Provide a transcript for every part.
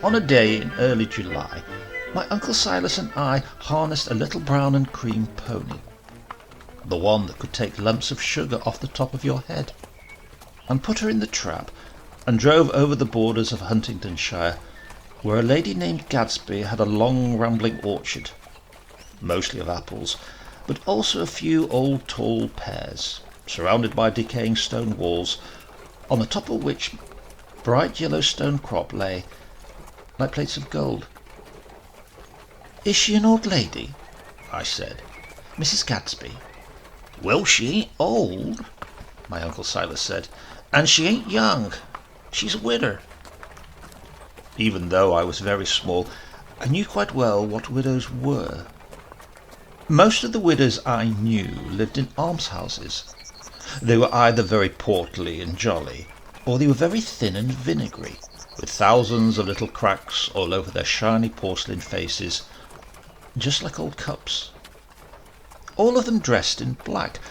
On a day in early July, my Uncle Silas and I harnessed a little brown and cream pony, the one that could take lumps of sugar off the top of your head, and put her in the trap, and drove over the borders of Huntingdonshire, where a lady named Gadsby had a long rambling orchard, mostly of apples, but also a few old tall pears, surrounded by decaying stone walls, on the top of which bright yellow stone crop lay like plates of gold. "Is she an old lady?" I said. "Mrs. Gadsby?" "Well, she ain't old," my Uncle Silas said, "and she ain't young. She's a widder." Even though I was very small, I knew quite well what widows were. Most of the widows I knew lived in almshouses. They were either very portly and jolly, or they were very thin and vinegary, with thousands of little cracks all over their shiny porcelain faces, just like old cups. All of them dressed in black,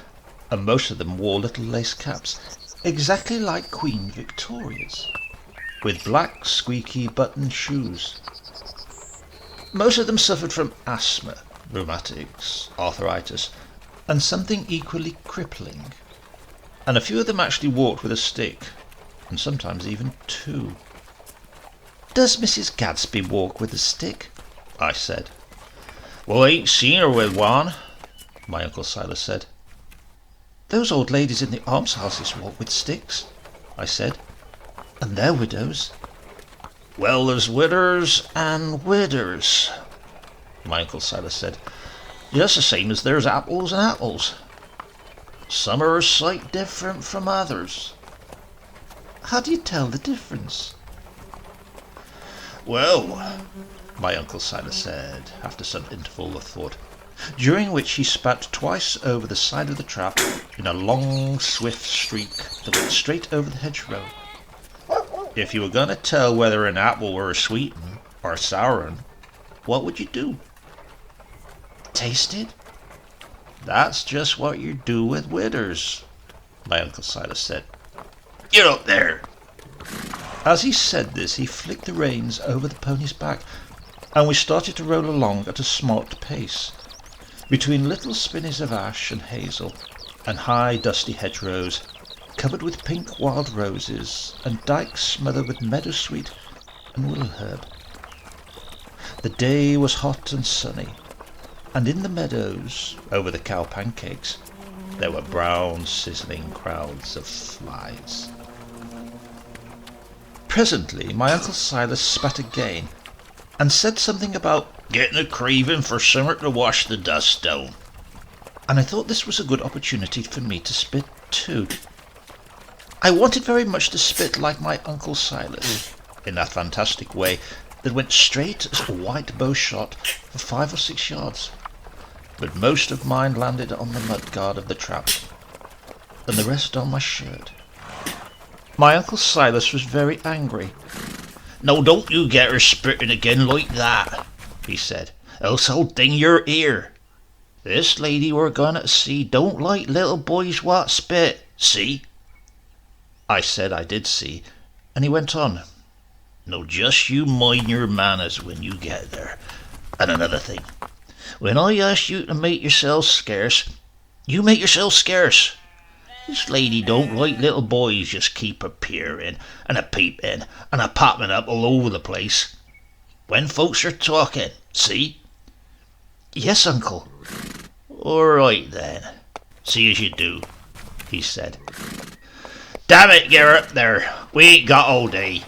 and most of them wore little lace caps, exactly like Queen Victoria's, with black squeaky button shoes. Most of them suffered from asthma, rheumatics, arthritis, and something equally crippling, and a few of them actually walked with a stick, and sometimes even two. "Does Mrs. Gadsby walk with a stick?" I said. "Well, I ain't seen her with one," my Uncle Silas said. "Those old ladies in the almshouses walk with sticks," I said, "and they're widows." "Well, there's widders and widders," my Uncle Silas said, "just the same as there's apples and apples. Some are a sight different from others." "How do you tell the difference?" "Well," my Uncle Silas said, after some interval of thought, during which he spat twice over the side of the trap in a long, swift streak that went straight over the hedgerow, "if you were going to tell whether an apple were a sweet 'un or a sour 'un, what would you do?" "Taste it?" "That's just what you do with widders," my Uncle Silas said. "Get up there!" As he said this, he flicked the reins over the pony's back, and we started to roll along at a smart pace, between little spinneys of ash and hazel, and high dusty hedgerows, covered with pink wild roses, and dykes smothered with meadowsweet and willow herb. The day was hot and sunny, and in the meadows, over the cow pancakes, there were brown, sizzling crowds of flies. Presently my Uncle Silas spat again, and said something about getting a craving for summat to wash the dust down, and I thought this was a good opportunity for me to spit too. I wanted very much to spit like my Uncle Silas, in that fantastic way that went straight as a white bow shot for 5 or 6 yards, but most of mine landed on the mudguard of the trap, and the rest on my shirt. My Uncle Silas was very angry. "Now don't you get her spitting again like that," he said, "else I'll ding your ear. This lady we're going to see don't like little boys what spit, see?" I said I did see, and he went on. "Now just you mind your manners when you get there. And another thing, when I ask you to make yourself scarce, you make yourself scarce. This lady don't like little boys just keep a-peering and a-peeping and a-popping up all over the place when folks are talking, see?" "Yes, Uncle." "All right, then. See as you do," he said. "Damn it, get up there. We ain't got all day."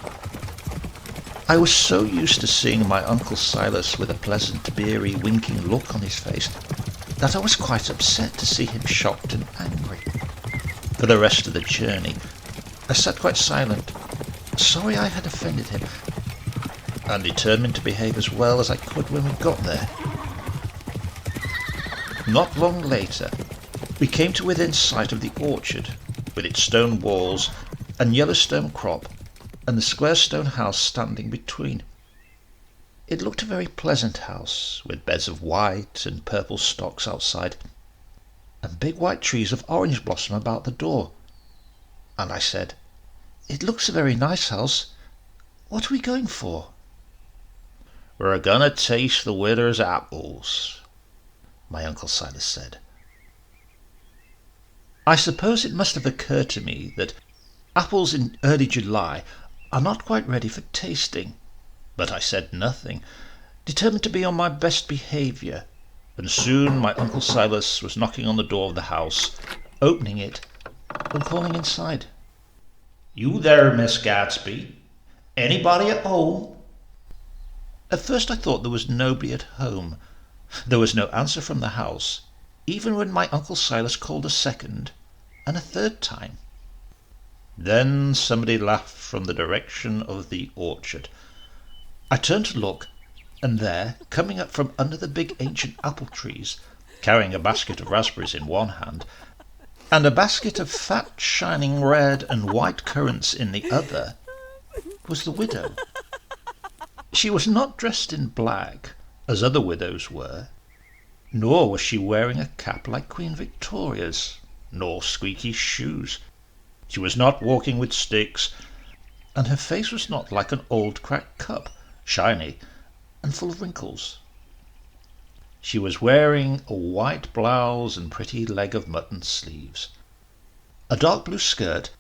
I was so used to seeing my Uncle Silas with a pleasant, beery, winking look on his face that I was quite upset to see him shocked and angry. For the rest of the journey, I sat quite silent, sorry I had offended him, and determined to behave as well as I could when we got there. Not long later, we came to within sight of the orchard, with its stone walls and yellow stone crop, and the square stone house standing between. It looked a very pleasant house, with beds of white and purple stocks outside, and big white trees of orange blossom about the door. And I said, "It looks a very nice house. What are we going for?" "We're gonna taste the widder's apples," my Uncle Silas said. I suppose it must have occurred to me that apples in early July are not quite ready for tasting, but I said nothing, determined to be on my best behaviour, and soon my Uncle Silas was knocking on the door of the house, opening it and calling inside. "You there, Miss Gadsby? Anybody at home?" At first I thought there was nobody at home. There was no answer from the house, even when my Uncle Silas called a second and a third time. Then somebody laughed from the direction of the orchard. I turned to look, and there, coming up from under the big ancient apple trees, carrying a basket of raspberries in one hand, and a basket of fat, shining red and white currants in the other, was the widow. She was not dressed in black, as other widows were, nor was she wearing a cap like Queen Victoria's, nor squeaky shoes. She was not walking with sticks, and her face was not like an old cracked cup, shiny and full of wrinkles. She was wearing a white blouse and pretty leg of mutton sleeves, a dark blue skirt,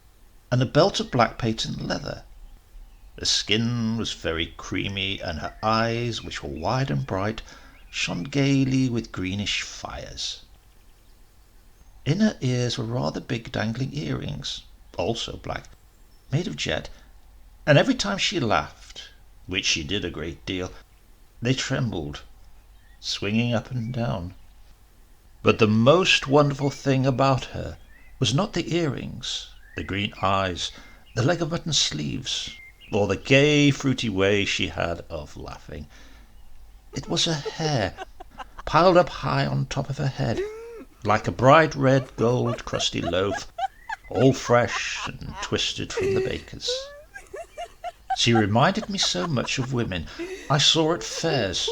and a belt of black patent leather. Her skin was very creamy, and her eyes, which were wide and bright, shone gaily with greenish fires. In her ears were rather big dangling earrings, also black, made of jet, and every time she laughed, which she did a great deal, they trembled, swinging up and down. But the most wonderful thing about her was not the earrings, the green eyes, the leg of mutton sleeves, or the gay, fruity way she had of laughing. It was her hair, piled up high on top of her head, like a bright red gold crusty loaf, all fresh and twisted from the baker's. She reminded me so much of women I saw at fairs,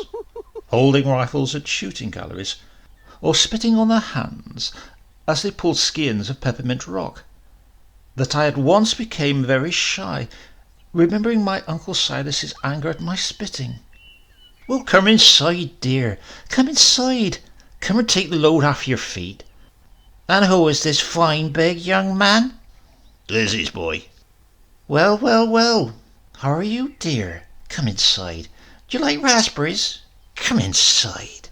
holding rifles at shooting galleries, or spitting on their hands as they pulled skins of peppermint rock, that I at once became very shy, remembering my Uncle Silas's anger at my spitting. "Well, come inside, dear, come inside. Come and take the load off your feet. And who is this fine big young man?" "Lizzie's boy." "Well, well, well. How are you, dear? Come inside. Do you like raspberries? Come inside."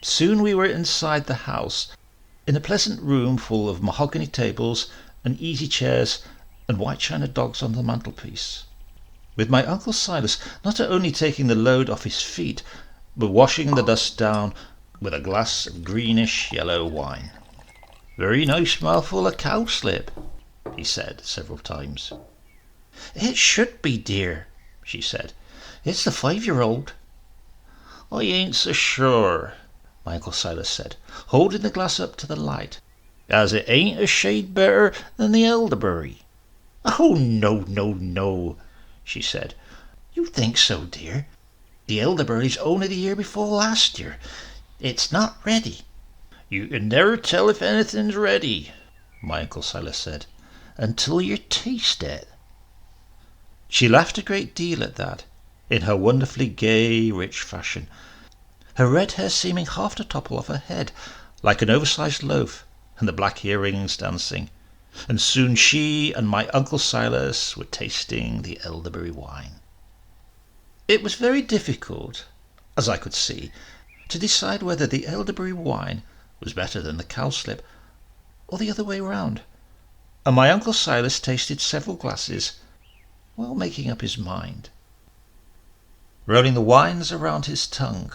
Soon we were inside the house, in a pleasant room full of mahogany tables and easy chairs and white china dogs on the mantelpiece, with my Uncle Silas not only taking the load off his feet, but washing the dust down with a glass of greenish yellow wine. "Very nice mouthful of cowslip," he said several times. "It should be, dear," she said. "It's the 5-year-old." "I ain't so sure," my Uncle Silas said, holding the glass up to the light, "as it ain't a shade better than the elderberry." "Oh, no, no, no," she said. "You think so, dear. The elderberry's only the year before last year. It's not ready." "You can never tell if anything's ready," my Uncle Silas said, "until you taste it." She laughed a great deal at that, in her wonderfully gay, rich fashion, her red hair seeming half to topple off her head, like an oversized loaf, and the black earrings dancing, and soon she and my Uncle Silas were tasting the elderberry wine. It was very difficult, as I could see, to decide whether the elderberry wine was better than the cowslip, or the other way round, and my Uncle Silas tasted several glasses while making up his mind, rolling the wines around his tongue,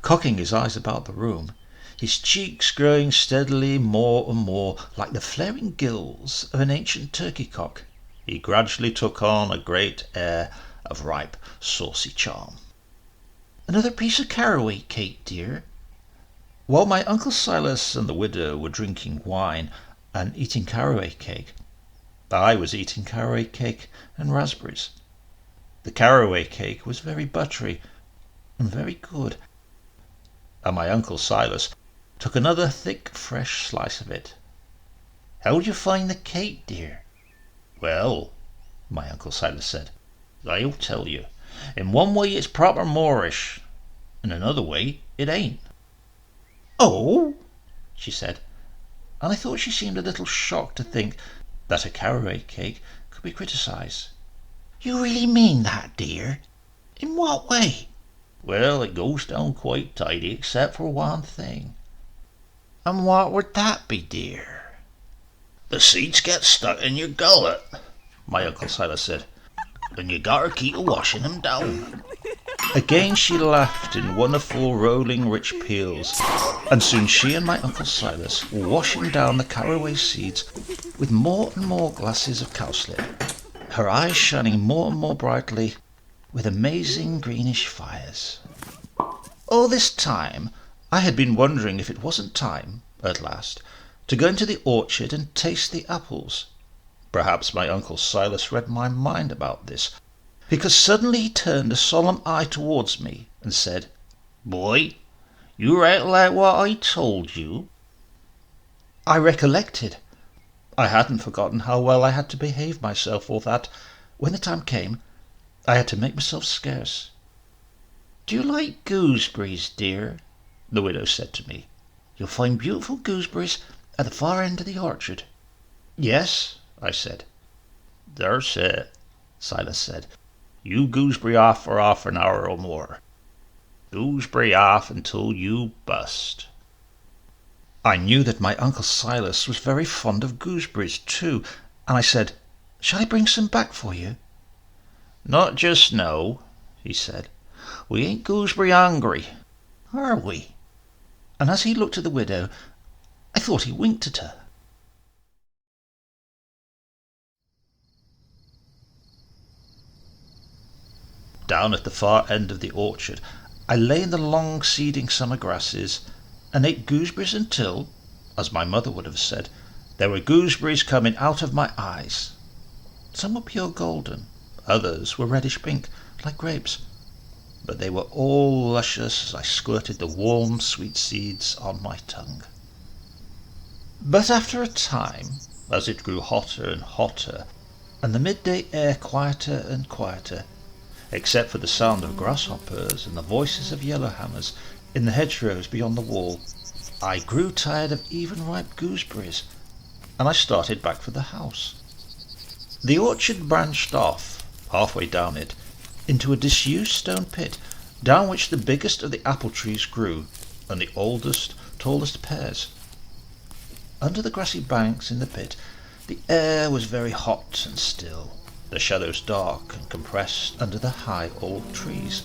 cocking his eyes about the room, his cheeks growing steadily more and more like the flaring gills of an ancient turkey-cock. He gradually took on a great air of ripe, saucy charm. "Another piece of caraway cake, dear?" While my Uncle Silas and the widow were drinking wine and eating caraway cake, I was eating caraway cake and raspberries. The caraway cake was very buttery and very good, and my Uncle Silas took another thick, fresh slice of it. "How did you find the cake, dear?" "Well," my Uncle Silas said, "I'll tell you. In one way it's proper Moorish, in another way it ain't." "Oh," she said, and I thought she seemed a little shocked to think that a caraway cake could be criticised. "You really mean that, dear? In what way?" "Well, it goes down quite tidy, except for one thing." "And what would that be, dear?" "The seeds get stuck in your gullet," my Uncle Silas said, "and you gotta keep washing them down." Again she laughed in wonderful rolling rich peals, and soon she and my Uncle Silas were washing down the caraway seeds with more and more glasses of cowslip, her eyes shining more and more brightly with amazing greenish fires. All this time I had been wondering if it wasn't time, at last, to go into the orchard and taste the apples. Perhaps my Uncle Silas read my mind about this, because suddenly he turned a solemn eye towards me and said, "Boy, you recollect what I told you?" I recollected. I hadn't forgotten how well I had to behave myself, or that, when the time came, I had to make myself scarce. "Do you like gooseberries, dear?" the widow said to me. "You'll find beautiful gooseberries at the far end of the orchard." "Yes," I said. "There's it," Silas said. "You gooseberry off for half an hour or more. Gooseberry off until you bust." I knew that my Uncle Silas was very fond of gooseberries too, and I said, "Shall I bring some back for you?" "Not just now," he said. "We ain't gooseberry hungry, are we?" And as he looked at the widow, I thought he winked at her. Down at the far end of the orchard, I lay in the long seeding summer grasses and ate gooseberries until, as my mother would have said, there were gooseberries coming out of my eyes. Some were pure golden, others were reddish pink, like grapes, but they were all luscious as I squirted the warm, sweet seeds on my tongue. But after a time, as it grew hotter and hotter, and the midday air quieter and quieter, except for the sound of grasshoppers and the voices of yellowhammers in the hedgerows beyond the wall, I grew tired of even ripe gooseberries, and I started back for the house. The orchard branched off, halfway down it, into a disused stone pit, down which the biggest of the apple trees grew, and the oldest, tallest pears. Under the grassy banks in the pit, the air was very hot and still, the shadows dark and compressed under the high old trees.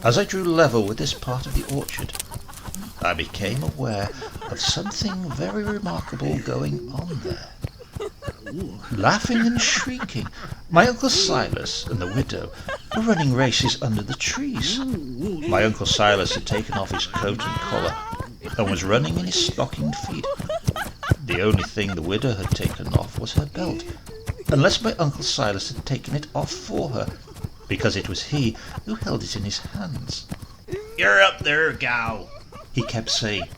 As I drew level with this part of the orchard, I became aware of something very remarkable going on there. Laughing and shrieking, my Uncle Silas and the widow were running races under the trees. My Uncle Silas had taken off his coat and collar and was running in his stockinged feet. The only thing the widow had taken off was her belt, unless my Uncle Silas had taken it off for her, because it was he who held it in his hands. "You're up there, gal," he kept saying.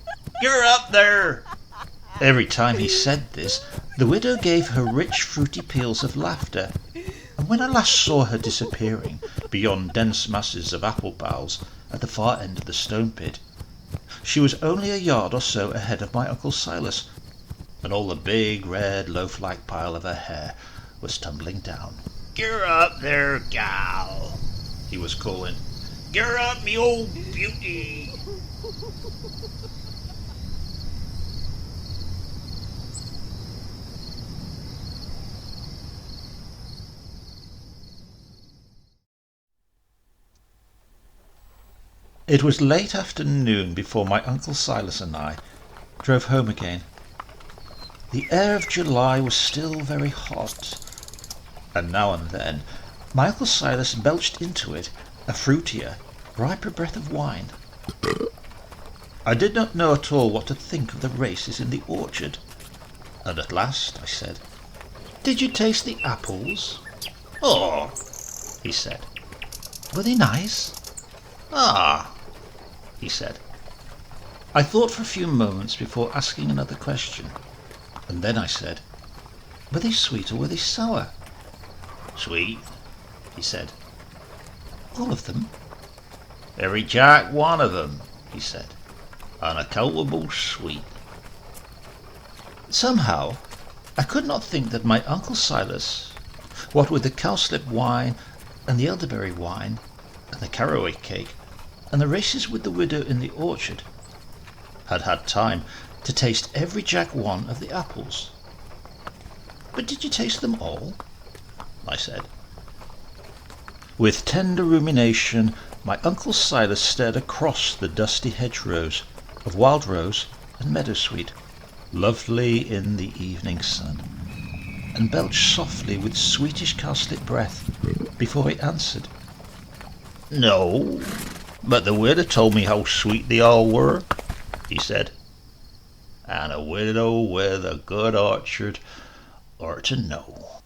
"You're up there." Every time he said this, the widow gave her rich fruity peals of laughter, and when I last saw her disappearing beyond dense masses of apple boughs at the far end of the stone pit, she was only a yard or so ahead of my Uncle Silas, and all the big red loaf-like pile of her hair was tumbling down. "You're up there, gal," he was calling. "You're up, me old beauty." It was late afternoon before my Uncle Silas and I drove home again. The air of July was still very hot, and now and then my Uncle Silas belched into it a fruitier, riper breath of wine. I did not know at all what to think of the races in the orchard, and at last I said, "Did you taste the apples?" "Oh," he said. "Were they nice?" "Ah," he said. I thought for a few moments before asking another question, and then I said, "Were they sweet or were they sour?" "Sweet," he said. All of them? Every jack one of them, he said. Unaccountable sweet. Somehow, I could not think that my Uncle Silas, what with the cowslip wine, and the elderberry wine, and the caraway cake, and the races with the widow in the orchard, had had time to taste every jack one of the apples. But did you taste them all? I said. With tender rumination, my Uncle Silas stared across the dusty hedgerows of wild rose and meadowsweet, lovely in the evening sun, and belched softly with sweetish cowslip breath before he answered. No, but the widow told me how sweet they all were, he said. And a widow with a good orchard ought to know.